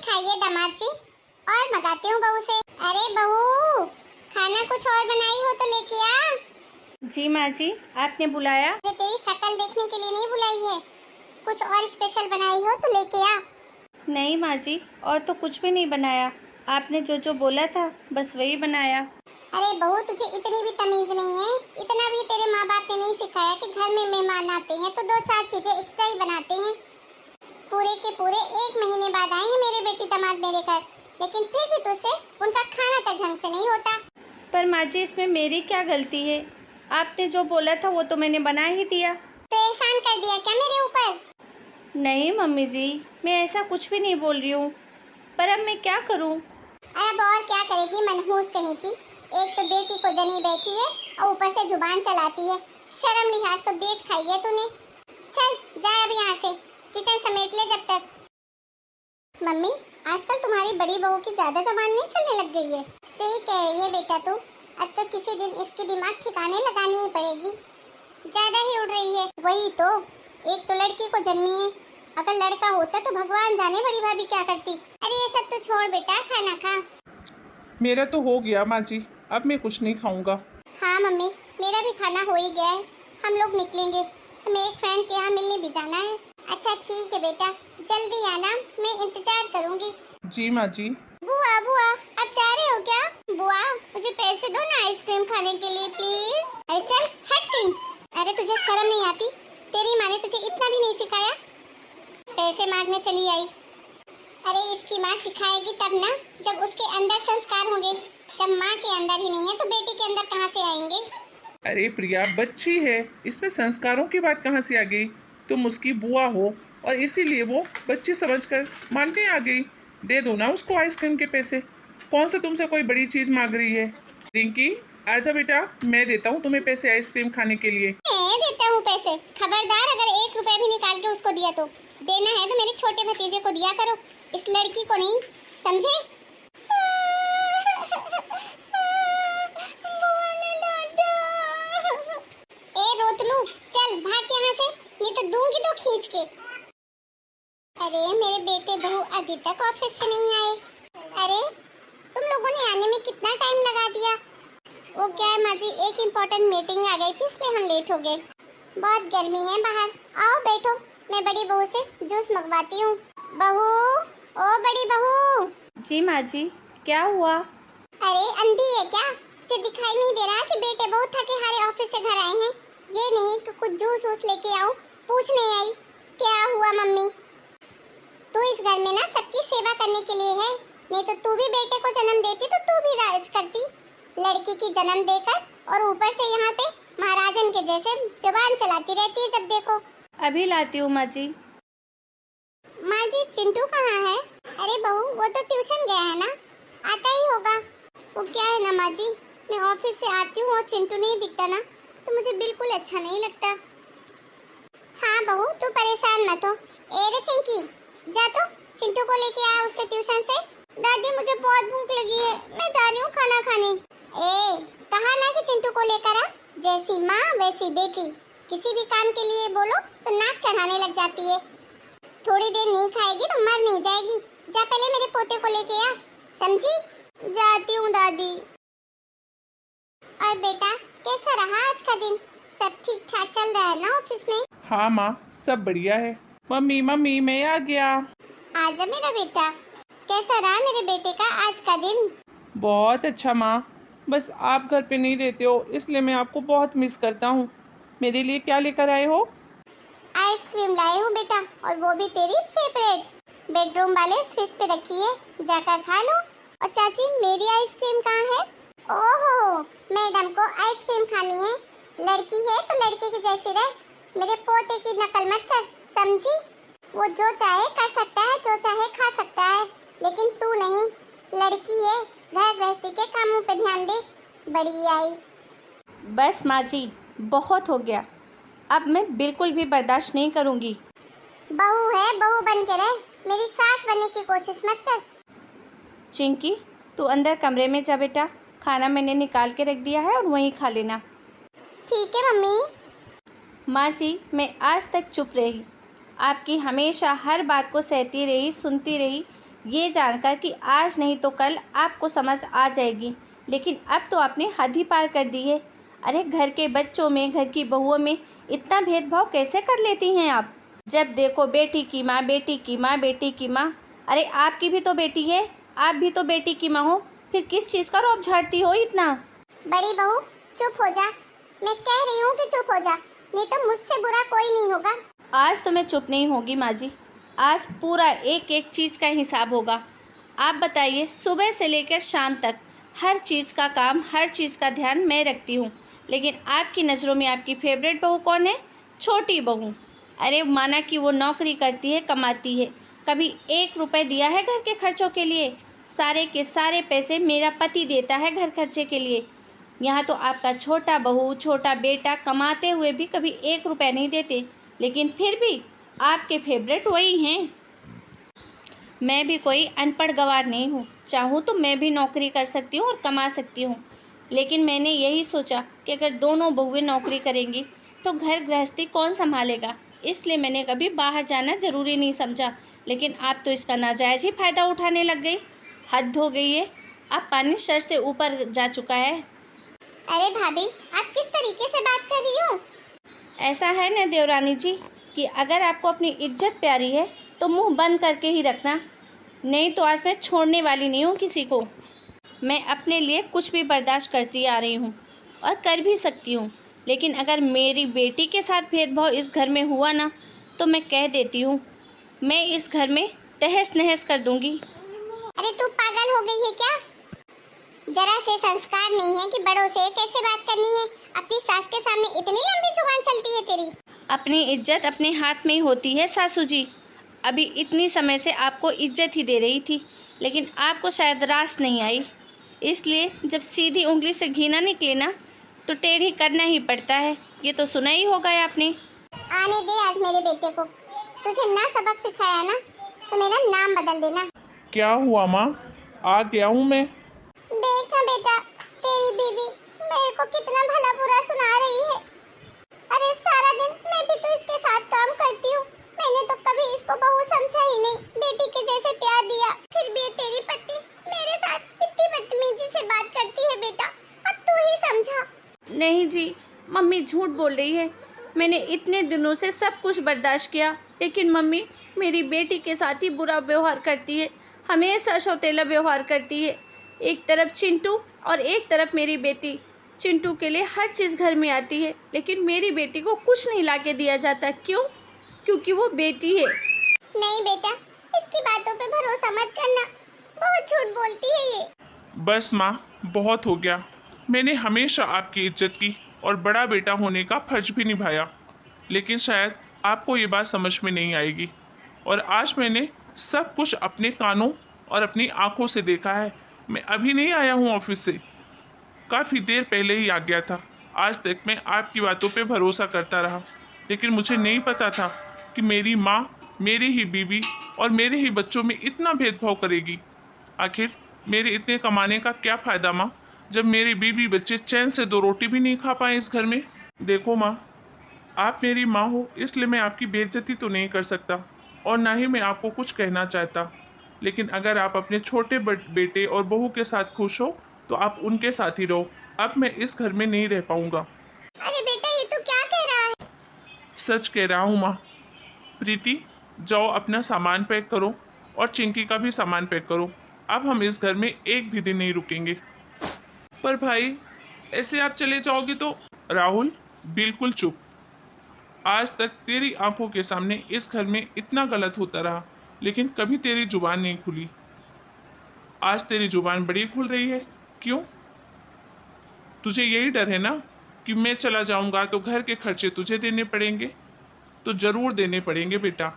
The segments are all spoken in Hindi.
खाइए दामाद जी, और मंगाती हूँ बहू से। अरे बहू, खाना कुछ और बनाई हो तो लेके आ। जी माँ जी, आपने बुलाया? अरे तेरी शक्ल देखने के लिए नहीं बुलाई है, कुछ और स्पेशल बनाई हो तो लेके आ। नहीं माँ जी, और तो कुछ भी नहीं बनाया। आपने जो जो बोला था बस वही बनाया। अरे बहू, तुझे इतनी भी तमीज नहीं है, इतना भी तेरे माँ बाप ने नहीं सिखाया कि घर में मेहमान आते हैं तो दो चार चीजें एक्स्ट्रा ही बनाते हैं। पूरे के पूरे 1 महीने बाद आए हैं मेरे बेटी दामाद मेरे घर, लेकिन फिर भी तुझसे उनका खाना तक ढंग से नहीं होता। पर माँ जी, इसमें मेरी क्या गलती है? आपने जो बोला था वो तो मैंने बना ही दिया। तो एहसान कर दिया क्या मेरे ऊपर? नहीं मम्मी जी, मैं ऐसा कुछ भी नहीं बोल रही हूँ, पर अब मैं क्या करूँ? अब और क्या करेगी मनहूस कहीं की। एक तो बेटी को जनी बैठी है और ऊपर से जुबान चलाती है। शर्म लिहाज तो बेच खाई है तूने। चल जा अब यहाँ से, किचन समेट ले जब तक। मम्मी, आजकल तुम्हारी बड़ी बहू की ज्यादा जबान नहीं चलने लग गई है। सही कह रही है बेटा तू, अब तो किसी दिन इसकी दिमाग ठिकाने लगानी ही पड़ेगी। ज्यादा ही उड़ रही है। वही तो, एक तो लड़की को जन्मी है, अगर लड़का होता तो भगवान जाने बड़ी भाभी क्या करती। अरे ये सब तो छोड़ बेटा, खाना खा। मेरा तो हो गया माँ जी, अब मैं कुछ नहीं खाऊंगा। हाँ मम्मी, मेरा भी खाना हो ही गया है, हम लोग निकलेंगे, हमें एक फ्रेंड के यहाँ मिलने भी जाना है। अच्छा ठीक है बेटा, जल्दी आना, मैं इंतजार करूंगी। जी माँ जी। बुआ बुआ, आप जा रहे हो क्या? बुआ, मुझे पैसे दो ना आइसक्रीम खाने के लिए प्लीज। अरे चल हट कहीं। अरे तुझे शर्म नहीं आती? तेरी माँ ने तुझे इतना भी नहीं सिखाया? पैसे मांगने चली आई। अरे इसकी माँ सिखाएगी तब ना, जब उसके अंदर संस्कार होंगे। जब माँ के अंदर ही नहीं है तो बेटी के अंदर कहाँ से आएंगे? अरे प्रिया, बच्ची है, इसमें संस्कारों की बात कहाँ से आ गई? तुम उसकी बुआ हो और इसीलिए वो बच्ची समझकर मानने आ गई। दे दो ना उसको आइसक्रीम के पैसे। कौन सा तुमसे कोई बड़ी चीज मांग रही है? रिंकी, आजा बेटा, मैं देता हूँ तुम्हें पैसे आइसक्रीम खाने के लिए। मैं देता हूँ पैसे? खबरदार, अगर 1 रुपया भी निकाल के उसको दिया तो देना है तो मेरे छोटे भतीजे को दिया करो, इस लड़की को नहीं, समझे? ए रोतलू, चल भाग यहाँ से, नहीं तो दूंगी तो खींच के। अरे मेरे बेटे बहू अभी तक ऑफिस से नहीं आए। अरे तुम लोगों ने आने में कितना टाइम लगा दिया? वो क्या है माँ जी, एक इम्पोर्टेंट मीटिंग आ गई थी इसलिए हम लेट हो गए। बहुत गर्मी है बाहर, आओ बैठो, मैं बड़ी बहू से जूस मंगवाती हूँ। बहू, ओ बड़ी बहू। जी माँ जी, क्या हुआ? अरे अंधी है क्या? तुझे दिखाई नहीं दे रहा कि बेटे बहुत थके हारे ऑफिस से घर आए हैं? ये नहीं कि कुछ जूस वूस लेके आऊं, पूछने आई क्या हुआ मम्मी? तू इस घर में ना सबकी सेवा करने के लिए है, नहीं तो तू भी बेटे को जन्म देती तो तू भी राज करती। लड़की की जन्म देकर और ऊपर से यहाँ पे महाराजन के जैसे जुबान चलाती रहती है जब देखो। अभी लाती हूँ माँ जी। माँ जी, चिंटू कहाँ है? अरे बहू, वो तो ट्यूशन गया है ना, आता ही होगा। वो क्या है ना माँ जी, मैं ऑफिस से आती हूँ और चिंटू नहीं दिखता ना तो मुझे बिल्कुल अच्छा नहीं लगता। हाँ बहू, तू परेशान मत हो। ए रे चिंकी, जा तो चिंटू को लेके आ उसके ट्यूशन से। दादी मुझे बहुत भूख लगी है, मैं जा रही हूँ खाना खाने। ए, कहा ना कि चिंटू को लेकर आ, जैसी माँ वैसी बेटी, किसी भी काम के लिए बोलो तो नाक चढ़ाने लग जाती है। थोड़ी देर नहीं खाएगी तो मर नहीं जाएगी। जा पहले मेरे पोते को लेके आ, समझी? जाती हूँ दादी। और बेटा, कैसा रहा आज का दिन? सब ठीक ठाक चल रहा है ना ऑफिस में? हाँ माँ, सब बढ़िया है। मम्मी मम्मी, मैं आ गया। आजा मेरा बेटा, कैसा रहा मेरे बेटे का आज का दिन? बहुत अच्छा माँ, बस आप घर पे नहीं रहते हो इसलिए मैं आपको बहुत मिस करता हूँ। मेरे लिए क्या लेकर आए हो? आइसक्रीम लाए हूँ बेटा, और वो भी तेरी फेवरेट। बेडरूम वाले फ्रिज पे रखी है, जाकर खा लो। और चाची, मेरी आइसक्रीम कहाँ है? ओहो, मैडम को आइसक्रीम खानी है। लड़की है तो लड़के की जैसी रहे, मेरे पोते की नकल मत कर, समझी? वो जो चाहे कर सकता है, जो चाहे खा सकता है, लेकिन तू नहीं। लड़की है, घर गृहस्थी के कामों पे ध्यान दे। बड़ी आई। बस माँ जी, बहुत हो गया, अब मैं बिल्कुल भी बर्दाश्त नहीं करूँगी। बहू है, बहू बन के रह, मेरी सास बनने की कोशिश मत कर। चिंकी, तू अंदर कमरे में जा बेटा, खाना मैंने निकाल के रख दिया है और वहीं खा लेना। ठीक है मम्मी। माँ जी, मैं आज तक चुप रही, आपकी हमेशा हर बात को सहती रही, सुनती रही, ये जानकर कि आज नहीं तो कल आपको समझ आ जाएगी, लेकिन अब तो आपने हद ही पार कर दी है। अरे घर के बच्चों में, घर की बहुओं में इतना भेदभाव कैसे कर लेती हैं आप? जब देखो बेटी की माँ, बेटी की माँ, बेटी की माँ। अरे आपकी भी तो बेटी है, आप भी तो बेटी की माँ हो, फिर किस चीज़ का रौब झाड़ती हो इतना? बड़ी बहू चुप हो जा, मैं कह रही हूँ कि चुप हो जा, नहीं तो मुझसे बुरा कोई नहीं होगा। आज तो मैं चुप नहीं होगी माँ जी, आज पूरा एक एक चीज़ का हिसाब होगा। आप बताइए, सुबह से लेकर शाम तक हर चीज़ का काम, हर चीज़ का ध्यान मैं रखती हूँ, लेकिन आपकी नज़रों में आपकी फेवरेट बहू कौन है? छोटी बहू। अरे माना कि वो नौकरी करती है, कमाती है, कभी 1 रुपए दिया है घर के खर्चों के लिए? सारे के सारे पैसे मेरा पति देता है घर खर्चे के लिए। यहाँ तो आपका छोटा बहू, छोटा बेटा कमाते हुए भी कभी 1 रुपया नहीं देते, लेकिन फिर भी आपके फेवरेट वही हैं। मैं भी कोई अनपढ़ गवार नहीं हूँ, चाहूँ तो मैं भी नौकरी कर सकती हूँ और कमा सकती हूँ, लेकिन मैंने यही सोचा कि अगर दोनों बहुएं नौकरी करेंगी तो घर गृहस्थी कौन संभालेगा, इसलिए मैंने कभी बाहर जाना ज़रूरी नहीं समझा। लेकिन आप तो इसका नाजायज़ ही फ़ायदा उठाने लग गई। हद हो गई है, अब पानी सर से ऊपर जा चुका है। अरे भाभी, आप किस तरीके से बात कर रही हो? ऐसा है न देवरानी जी कि अगर आपको अपनी इज्जत प्यारी है तो मुंह बंद करके ही रखना, नहीं तो आज मैं छोड़ने वाली नहीं हूँ किसी को। मैं अपने लिए कुछ भी बर्दाश्त करती आ रही हूँ और कर भी सकती हूँ, लेकिन अगर मेरी बेटी के साथ भेदभाव इस घर में हुआ ना, तो मैं कह देती हूँ, मैं इस घर में तहस नहस कर दूंगी। अरे तू पागल हो गई है क्या? जरा से संस्कार नहीं है कि बड़ों से कैसे बात करनी है? अपनी सास के सामने इतनी लंबी जुबान चलती है तेरी? अपनी इज्जत अपने हाथ में ही होती है सासू जी। अभी इतनी समय से आपको इज्जत ही दे रही थी, लेकिन आपको शायद रास नहीं आई, इसलिए जब सीधी उंगली से घी ना निकले ना तो टेढ़ी करना ही पड़ता है। ये तो सुना ही होगा आपने। आने दे आज मेरे बेटे को। तुझे ना सबक सिखाया ना तो मेरा नाम बदल देना। क्या हुआ माँ? आ गया हूँ मैं। देख ना बेटा, तेरी बीवी मेरे को कितना भला बुरा सुना रही है। अरे सारा दिन मैं भी तो इसके साथ काम करती हूँ, मैंने तो कभी इसको बहू समझा ही नहीं, बेटी के जैसे प्यार दिया, फिर भी तेरी पत्नी मेरे साथ इतनी बदतमीजी से बात करती है। बेटा अब तू ही समझा। नहीं जी, मम्मी झूठ बोल रही है। मैंने इतने दिनों से सब कुछ बर्दाश्त किया, लेकिन मम्मी मेरी बेटी के साथ ही बुरा व्यवहार करती है, हमेशा सौतेला व्यवहार करती है। एक तरफ चिंटू और एक तरफ मेरी बेटी। चिंटू के लिए हर चीज़ घर में आती है, लेकिन मेरी बेटी को कुछ नहीं लाके दिया जाता। क्यों? क्योंकि वो बेटी है। नहीं बेटा, इसकी बातों पे भरोसा मत करना, बहुत झूठ बोलती है ये। बस माँ, बहुत हो गया। मैंने हमेशा आपकी इज्जत की और बड़ा बेटा होने का फर्ज भी निभाया, लेकिन शायद आपको ये बात समझ में नहीं आएगी। और आज मैंने सब कुछ अपने कानों और अपनी आंखों से देखा है। मैं अभी नहीं आया हूँ ऑफिस से, काफ़ी देर पहले ही आ गया था। आज तक मैं आपकी बातों पे भरोसा करता रहा, लेकिन मुझे नहीं पता था कि मेरी माँ मेरी ही बीवी और मेरे ही बच्चों में इतना भेदभाव करेगी। आखिर मेरे इतने कमाने का क्या फ़ायदा माँ, जब मेरी बीवी बच्चे चैन से 2 रोटी भी नहीं खा पाए इस घर में। देखो माँ, आप मेरी माँ हो, इसलिए मैं आपकी बेइज्जती तो नहीं कर सकता और ना ही मैं आपको कुछ कहना चाहता, लेकिन अगर आप अपने छोटे बेटे और बहू के साथ खुश हो तो आप उनके साथ ही रहो। अब मैं इस घर में नहीं रह पाऊंगा। अरे बेटा, ये तू क्या कह रहा है? सच कह रहा हूँ माँ। प्रीति, जाओ अपना सामान पैक करो और चिंकी का भी सामान पैक करो। अब हम इस घर में एक भी दिन नहीं रुकेंगे। पर भाई, ऐसे आप चले जाओगे तो? राहुल, बिल्कुल चुप। आज तक तेरी आंखों के सामने इस घर में इतना गलत होता रहा, लेकिन कभी तेरी जुबान नहीं खुली। आज तेरी जुबान बड़ी खुल रही है। क्यों? तुझे यही डर है ना कि मैं चला जाऊंगा तो घर के खर्चे तुझे देने पड़ेंगे? तो जरूर देने पड़ेंगे बेटा।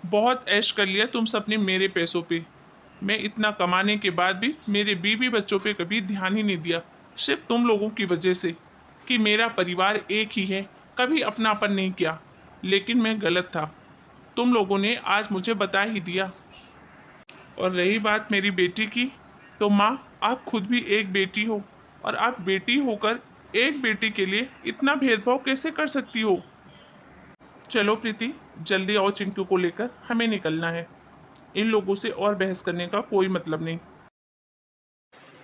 बहुत ऐश कर लिया तुम सबने मेरे पैसों पे। मैं इतना कमाने के बाद भी मेरे बीवी बच्चों पे कभी ध्यान ही नहीं दिया, सिर्फ तुम लोगों की वजह से कि मेरा परिवार एक ही है, कभी अपनापन नहीं किया। लेकिन मैं गलत था, तुम लोगों ने आज मुझे बता ही दिया। और रही बात मेरी बेटी की, तो माँ, आप खुद भी एक बेटी हो और आप बेटी होकर एक बेटी के लिए इतना भेदभाव कैसे कर सकती हो? चलो प्रीति, जल्दी आओ, चिंटू को लेकर हमें निकलना है। इन लोगों से और बहस करने का कोई मतलब नहीं।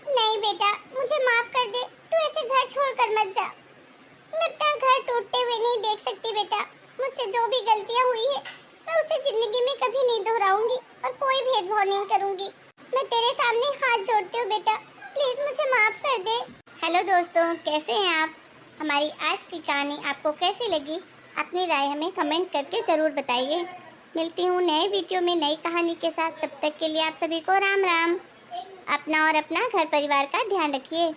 नहीं बेटा, मुझे माफ कर दे। तू ऐसे घर छोड़कर मत जा। मैं अपना घर टूटते हुए नहीं देख सकती बेटा। मुझसे जो भी गलतियां हुई है मैं उसे जिंदगी में कभी नहीं दोहराऊंगी और कोई भेदभाव नहीं करूंगी। मैं तेरे सामने हाथ जोड़ती हूँ बेटा, प्लीज मुझे माफ कर दे। हेलो दोस्तों, कैसे हैं आप? हमारी आज की कहानी आपको कैसी लगी? अपनी राय हमें कमेंट करके जरूर बताइए। मिलती हूँ नए वीडियो में नई कहानी के साथ। तब तक के लिए आप सभी को राम राम। अपना और अपना घर परिवार का ध्यान रखिए।